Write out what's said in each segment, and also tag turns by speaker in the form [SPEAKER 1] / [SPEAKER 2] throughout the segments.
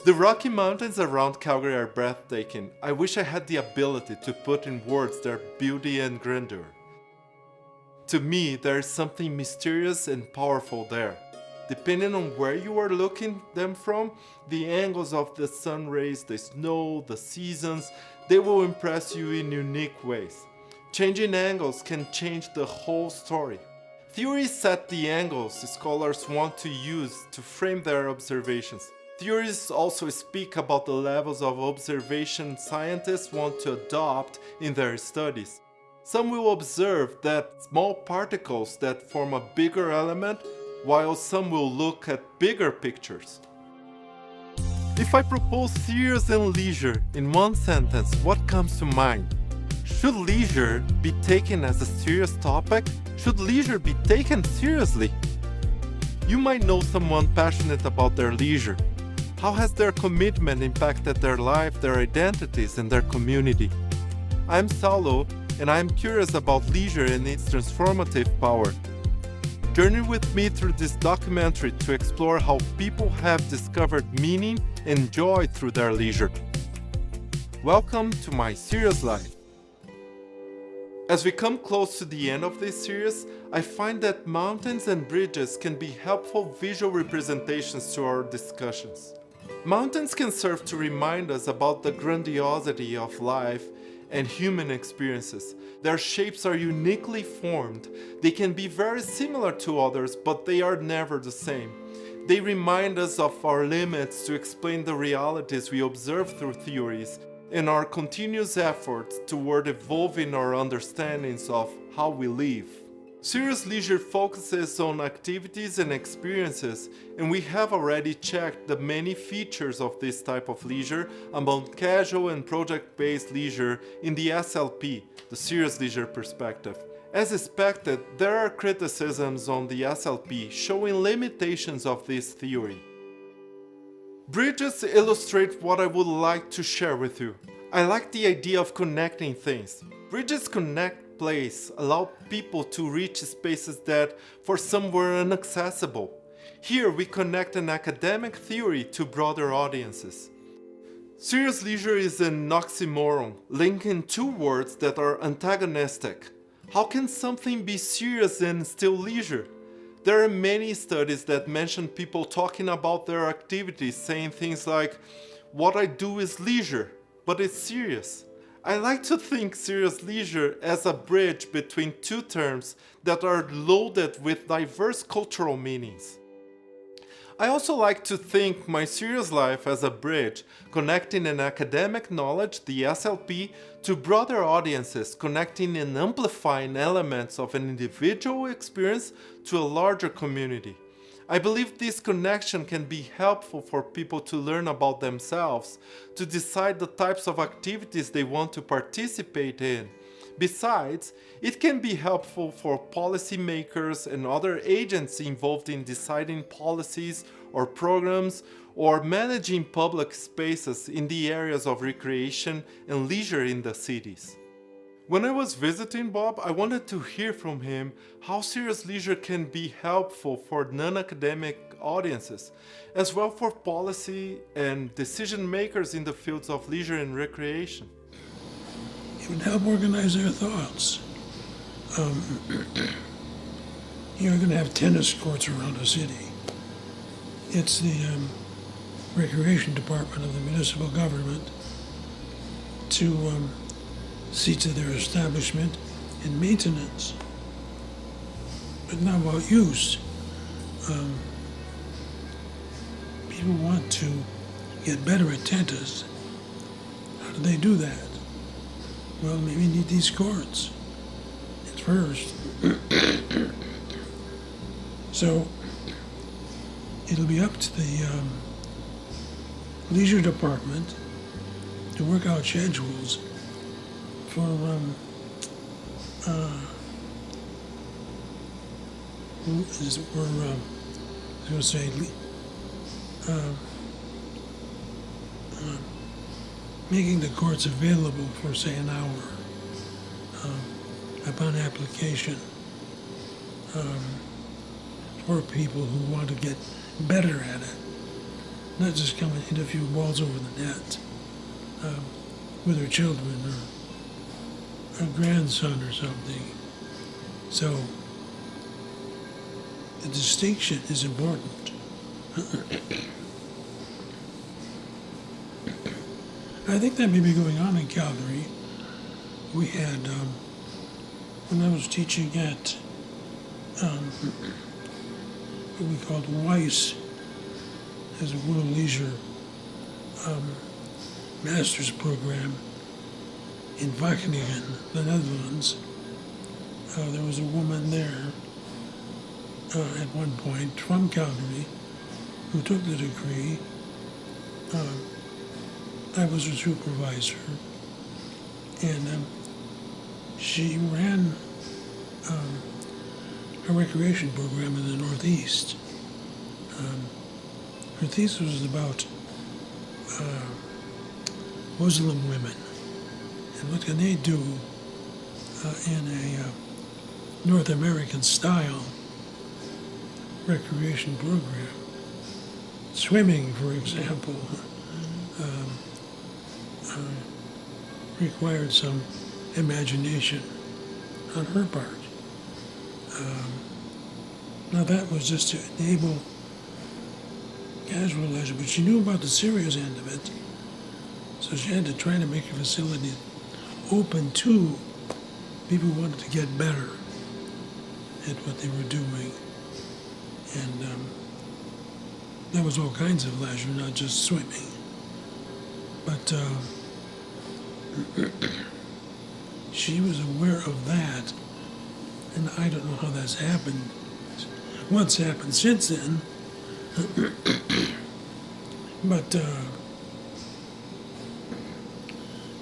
[SPEAKER 1] The Rocky Mountains around Calgary are breathtaking. I wish I had the ability to put in words their beauty and grandeur. To me, there is something mysterious and powerful there. Depending on where you are looking them from, the angles of the sun rays, the snow, the seasons, they will impress you in unique ways. Changing angles can change the whole story. Theories set the angles scholars want to use to frame their observations. Theories also speak about the levels of observation scientists want to adopt in their studies. Some will observe that small particles that form a bigger element, while some will look at bigger pictures. If I propose serious and leisure in one sentence, what comes to mind? Should leisure be taken as a serious topic? Should leisure be taken seriously? You might know someone passionate about their leisure. How has their commitment impacted their life, their identities, and their community? I'm Saulo, and I'm curious about leisure and its transformative power. Journey with me through this documentary to explore how people have discovered meaning and joy through their leisure. Welcome to my Serious Life. As we come close to the end of this series, I find that mountains and bridges can be helpful visual representations to our discussions. Mountains can serve to remind us about the grandiosity of life and human experiences. Their shapes are uniquely formed. They can be very similar to others, but they are never the same. They remind us of our limits to explain the realities we observe through theories and our continuous efforts toward evolving our understandings of how we live. Serious leisure focuses on activities and experiences, and we have already checked the many features of this type of leisure among casual and project-based leisure in the SLP, the serious leisure perspective. As expected, there are criticisms on the SLP showing limitations of this theory. Bridges illustrate what I would like to share with you. I like the idea of connecting things. Bridges connect place allow people to reach spaces that for some were inaccessible. Here we connect an academic theory to broader audiences. Serious leisure is an oxymoron, linking two words that are antagonistic. How can something be serious and still leisure? There are many studies that mention people talking about their activities saying things like, "What I do is leisure, but it's serious." I like to think serious leisure as a bridge between two terms that are loaded with diverse cultural meanings. I also like to think my serious life as a bridge, connecting an academic knowledge, the SLP, to broader audiences, connecting and amplifying elements of an individual experience to a larger community. I believe this connection can be helpful for people to learn about themselves, to decide the types of activities they want to participate in. Besides, it can be helpful for policymakers and other agents involved in deciding policies or programs or managing public spaces in the areas of recreation and leisure in the cities. When I was visiting Bob, I wanted to hear from him how serious leisure can be helpful for non-academic audiences, as well for policy and decision makers in the fields of leisure and recreation.
[SPEAKER 2] It would help organize their thoughts. You're going to have tennis courts around the city. It's the recreation department of the municipal government to see to their establishment and maintenance, but not about use. People want to get better at tennis. How do they do that? Well, maybe you need these courts at first. So it'll be up to the leisure department to work out schedules for I was going to say making the courts available for, say, an hour upon application for people who want to get better at it. not just come and hit a few balls over the net with her children or a grandson or something. So the distinction is important. I think that may be going on in Calgary. We had, when I was teaching at what we called WISE, as a World Leisure Master's Program in Wageningen, the Netherlands, there was a woman there at one point from Calgary who took the degree. I was her supervisor, and she ran a recreation program in the Northeast. Her thesis was about Muslim women and what can they do in a North American style recreation program. Swimming, for example, required some imagination on her part. Now that was just to enable casual leisure, but she knew about the serious end of it, so she had to try to make her facility open to people who wanted to get better at what they were doing. And there was all kinds of leisure, not just swimming. But she was aware of that, and I don't know how that's happened. What's happened since then? But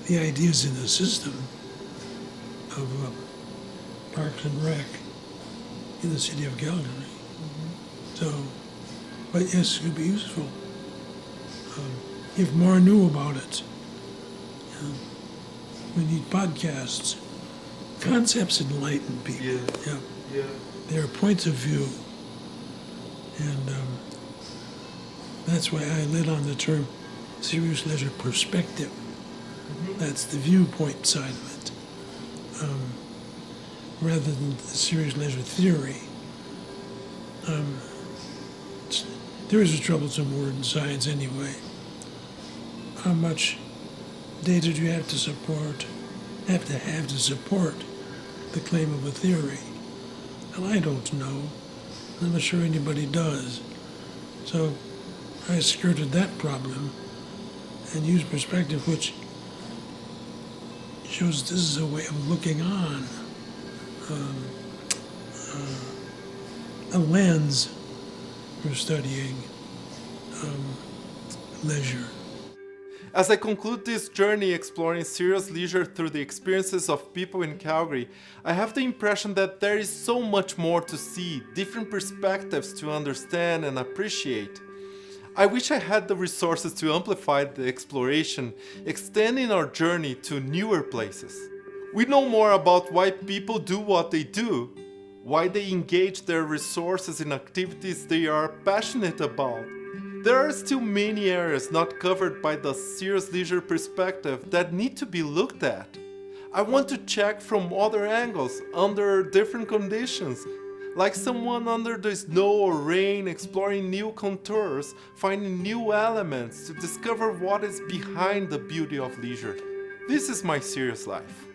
[SPEAKER 2] the ideas in the system of Parks and Rec in the city of Calgary. So, but yes, it would be useful if more knew about it. We need podcasts. Concepts enlighten people.
[SPEAKER 1] Yeah.
[SPEAKER 2] Their points of view. And that's why I lit on the term serious leisure perspective. That's the viewpoint side of it, rather than the serious leisure theory. There is a troublesome word in science anyway. How much data do you have to support the claim of a theory? Well, I don't know. I'm not sure anybody does. So I skirted that problem and used perspective, which shows this is a way of looking on, a lens for studying leisure.
[SPEAKER 1] As I conclude this journey exploring serious leisure through the experiences of people in Calgary, I have the impression that there is so much more to see, different perspectives to understand and appreciate. I wish I had the resources to amplify the exploration, extending our journey to newer places. We know more about why people do what they do, why they engage their resources in activities they are passionate about. There are still many areas not covered by the serious leisure perspective that need to be looked at. I want to check from other angles, under different conditions, like someone under the snow or rain exploring new contours, finding new elements to discover what is behind the beauty of leisure. This is my serious life.